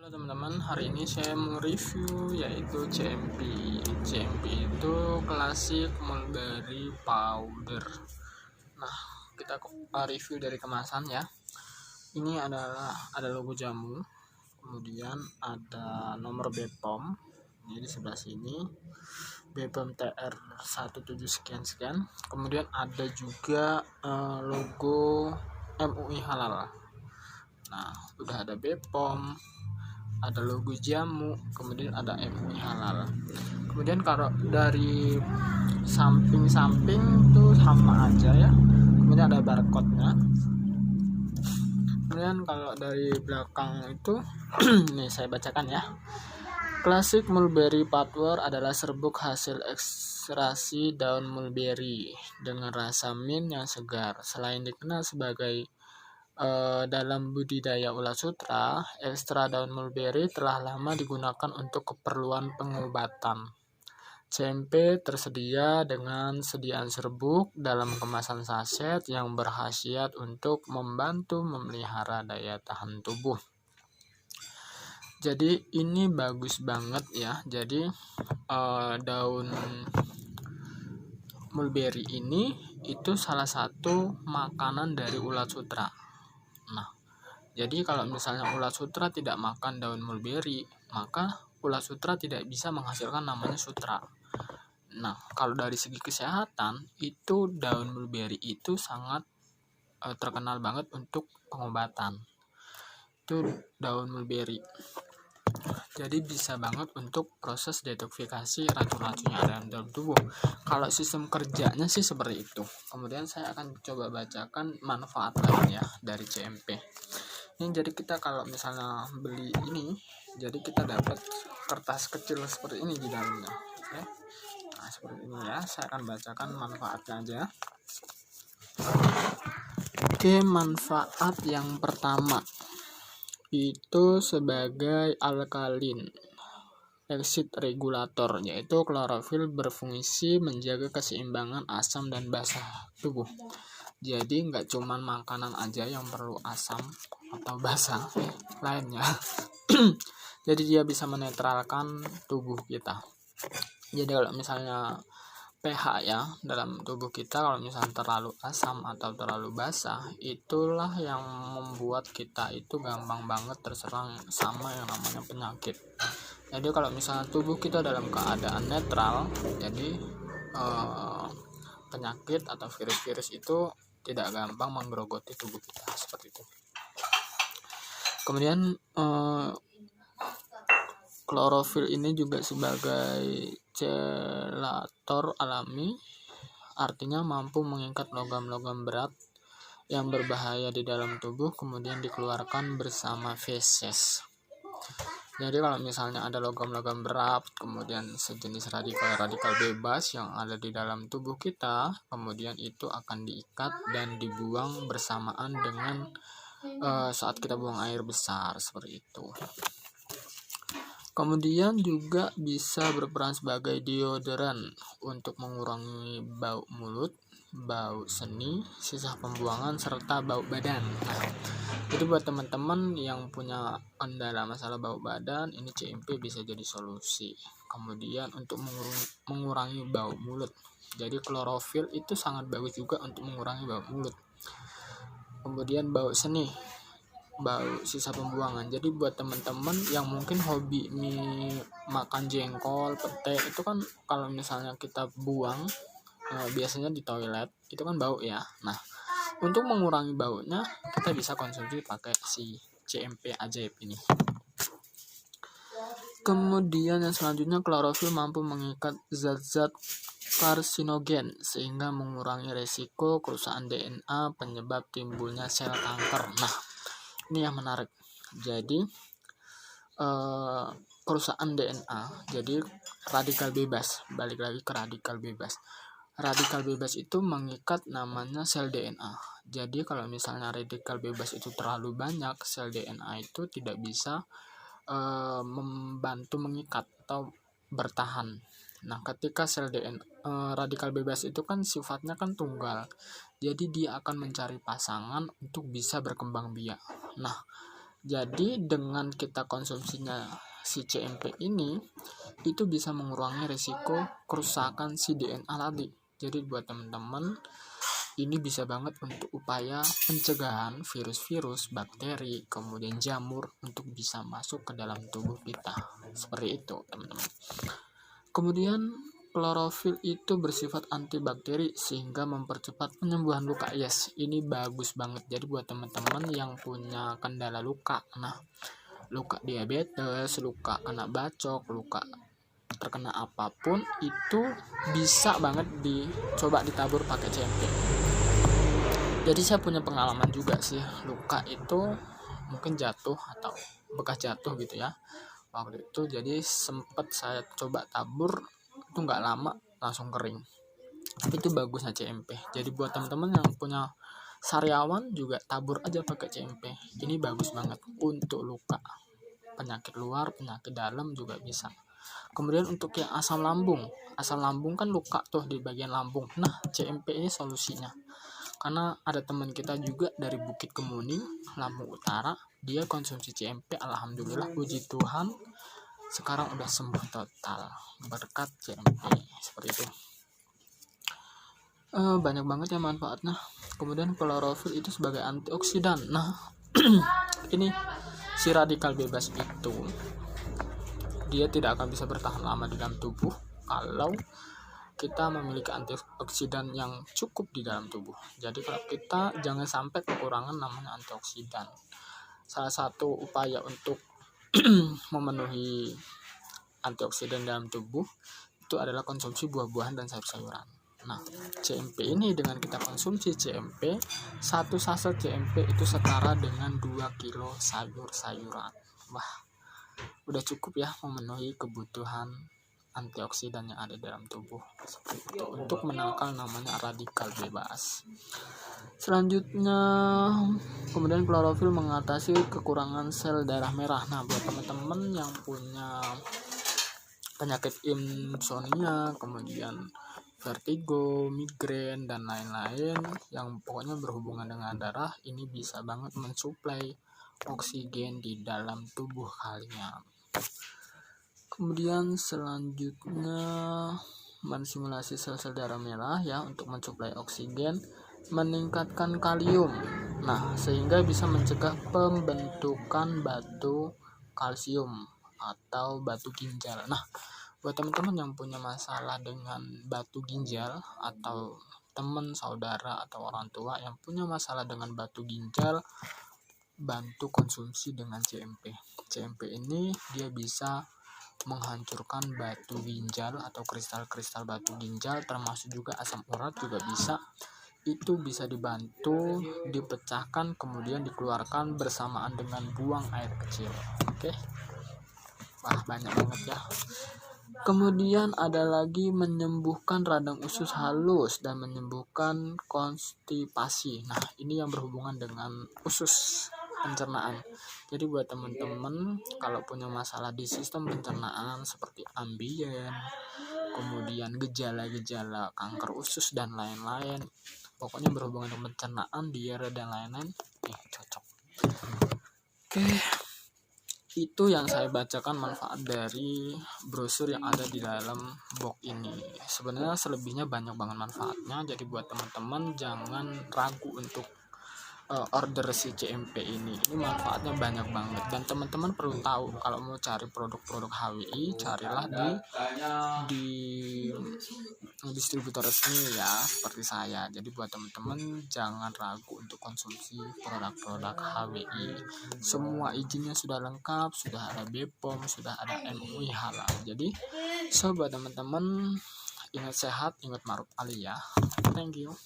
Halo teman-teman, hari ini saya mau review yaitu CMP. CMP itu klasik mulberry powder. Nah, kita review dari kemasan ya. Ini ada logo jamu, kemudian ada nomor BPOM. Ini di sebelah sini. BPOM TR 17 sekian. Kemudian ada juga logo MUI halal. Nah, udah ada BPOM, ada logo jamu, kemudian ada MUI halal. Kemudian kalau dari samping-samping tuh sama aja ya. Kemudian ada barcode-nya. Kemudian kalau dari belakang itu nih saya bacakan ya. Klasik mulberry powder adalah serbuk hasil ekstraksi daun mulberry dengan rasa mint yang segar. Selain dikenal sebagai dalam budidaya ulat sutra, ekstra daun mulberry telah lama digunakan untuk keperluan pengobatan. CMP tersedia dengan sediaan serbuk dalam kemasan saset yang berkhasiat untuk membantu memelihara daya tahan tubuh. Jadi ini bagus banget ya. Jadi daun mulberry ini itu salah satu makanan dari ulat sutra. Nah, jadi kalau misalnya ulat sutra tidak makan daun mulberry, maka ulat sutra tidak bisa menghasilkan namanya sutra. Nah, kalau dari segi kesehatan, itu daun mulberry itu sangat terkenal banget untuk pengobatan. Itu daun mulberry. Jadi bisa banget untuk proses detoksifikasi racun-racun yang ada dalam tubuh. Kalau sistem kerjanya sih seperti itu. Kemudian saya akan coba bacakan manfaat lainnya dari CMP. Ini jadi kita kalau misalnya beli ini, jadi kita dapat kertas kecil seperti ini di dalamnya. Oke. Nah, seperti ini ya. Saya akan bacakan manfaatnya aja. Oke, manfaat yang pertama itu sebagai alkalin exit regulator, yaitu klorofil berfungsi menjaga keseimbangan asam dan basa tubuh. Jadi nggak cuman makanan aja yang perlu asam atau basa, lainnya. Jadi dia bisa menetralkan tubuh kita. Jadi kalau misalnya pH ya dalam tubuh kita, kalau misalnya terlalu asam atau terlalu basah, itulah yang membuat kita itu gampang banget terserang sama yang namanya penyakit. Jadi kalau misalnya tubuh kita dalam keadaan netral, jadi penyakit atau virus-virus itu tidak gampang menggerogoti tubuh kita seperti itu. Kemudian klorofil ini juga sebagai chelator alami, artinya mampu mengikat logam-logam berat yang berbahaya di dalam tubuh, kemudian dikeluarkan bersama feses. Jadi kalau misalnya ada logam-logam berat, kemudian sejenis radikal bebas yang ada di dalam tubuh kita, kemudian itu akan diikat dan dibuang bersamaan dengan saat kita buang air besar seperti itu. Kemudian juga bisa berperan sebagai deodoran untuk mengurangi bau mulut, bau seni, sisa pembuangan, serta bau badan. Nah, jadi buat teman-teman yang punya kendala masalah bau badan, ini CMP bisa jadi solusi. Kemudian untuk mengurangi bau mulut, jadi klorofil itu sangat bagus juga untuk mengurangi bau mulut. Kemudian bau seni, bau sisa pembuangan. Jadi buat teman-teman yang mungkin hobi makan jengkol, pete, itu kan kalau misalnya kita buang biasanya di toilet, itu kan bau ya. Nah, untuk mengurangi baunya kita bisa konsumsi pakai si CMP ajaib ini. Kemudian yang selanjutnya, klorofil mampu mengikat zat-zat karsinogen sehingga mengurangi resiko kerusakan DNA penyebab timbulnya sel kanker. Nah, ini yang menarik. Jadi kerusakan DNA, jadi radikal bebas, balik lagi ke radikal bebas. Radikal bebas itu mengikat namanya sel DNA. Jadi kalau misalnya radikal bebas itu terlalu banyak, sel DNA itu tidak bisa membantu mengikat atau bertahan. Nah, ketika sel DNA radikal bebas itu kan sifatnya kan tunggal. Jadi dia akan mencari pasangan untuk bisa berkembang biak. Nah, Jadi dengan kita konsumsinya si CMP ini, itu bisa mengurangi risiko kerusakan si DNA tadi. Jadi buat teman-teman, ini bisa banget untuk upaya pencegahan virus-virus, bakteri, kemudian jamur untuk bisa masuk ke dalam tubuh kita. Seperti itu, teman-teman. Kemudian klorofil itu bersifat antibakteri sehingga mempercepat penyembuhan luka. Yes, ini bagus banget. Jadi buat teman-teman yang punya kendala luka, nah, luka diabetes, luka kena bacok, luka terkena apapun, itu bisa banget dicoba ditabur pakai CMP. Jadi saya punya pengalaman juga sih, luka itu mungkin jatuh atau bekas jatuh gitu ya waktu itu. Jadi sempet saya coba tabur, itu nggak lama langsung kering. Tapi itu bagusnya CMP. Jadi buat teman-teman yang punya sariawan juga tabur aja pakai CMP. Ini bagus banget untuk luka, penyakit luar, penyakit dalam juga bisa. Kemudian untuk yang asam lambung kan luka tuh di bagian lambung. Nah, CMP ini solusinya. Karena ada teman kita juga dari Bukit Kemuning, Lampung Utara, dia konsumsi CMP, alhamdulillah puji Tuhan sekarang udah sembuh total berkat CMP. Seperti itu. Banyak banget ya manfaatnya. Kemudian klorofil itu sebagai antioksidan. Nah, ini si radikal bebas itu dia tidak akan bisa bertahan lama di dalam tubuh kalau kita memiliki antioksidan yang cukup di dalam tubuh. Jadi kalau kita jangan sampai kekurangan namanya antioksidan. Salah satu upaya untuk memenuhi antioksidan dalam tubuh itu adalah konsumsi buah-buahan dan sayur-sayuran. Nah, CMP ini dengan kita konsumsi CMP, 1 saset CMP itu setara dengan 2 kilo sayur-sayuran. Wah, udah cukup ya memenuhi kebutuhan antioksidan yang ada dalam tubuh. Seperti itu, untuk menangkal namanya radikal bebas. Selanjutnya, kemudian klorofil mengatasi kekurangan sel darah merah. Nah, buat teman-teman yang punya penyakit insomnia, kemudian vertigo, migrain, dan lain-lain yang pokoknya berhubungan dengan darah, ini bisa banget mensuplai oksigen di dalam tubuh kalian. Kemudian selanjutnya mensimulasi sel-sel darah merah ya untuk mensuplai oksigen, meningkatkan kalium. Nah, sehingga bisa mencegah pembentukan batu kalsium atau batu ginjal. Nah, buat teman-teman yang punya masalah dengan batu ginjal atau teman, saudara, atau orang tua yang punya masalah dengan batu ginjal, bantu konsumsi dengan CMP. CMP ini dia bisa menghancurkan batu ginjal atau kristal-kristal batu ginjal, termasuk juga asam urat juga bisa. Itu bisa dibantu dipecahkan kemudian dikeluarkan bersamaan dengan buang air kecil. Oke. Wah, banyak banget ya. Kemudian ada lagi menyembuhkan radang usus halus dan menyembuhkan konstipasi. Nah, ini yang berhubungan dengan usus pencernaan. Jadi buat teman-teman kalau punya masalah di sistem pencernaan seperti ambien, kemudian gejala-gejala kanker usus dan lain-lain, pokoknya berhubungan dengan pencernaan, diare dan lain-lain, cocok. Oke. Itu yang saya bacakan manfaat dari brosur yang ada di dalam box ini. Sebenarnya selebihnya banyak banget manfaatnya. Jadi buat teman-teman jangan ragu untuk order si CMP ini manfaatnya banyak banget. Dan teman-teman perlu tahu kalau mau cari produk-produk HWI, carilah di distributor resmi ya seperti saya. Jadi buat teman-teman jangan ragu untuk konsumsi produk-produk HWI. Semua izinnya sudah lengkap, sudah ada BPOM, sudah ada MUI halal. Jadi buat teman-teman ingat sehat, ingat ma'ruf ali ya. Thank you.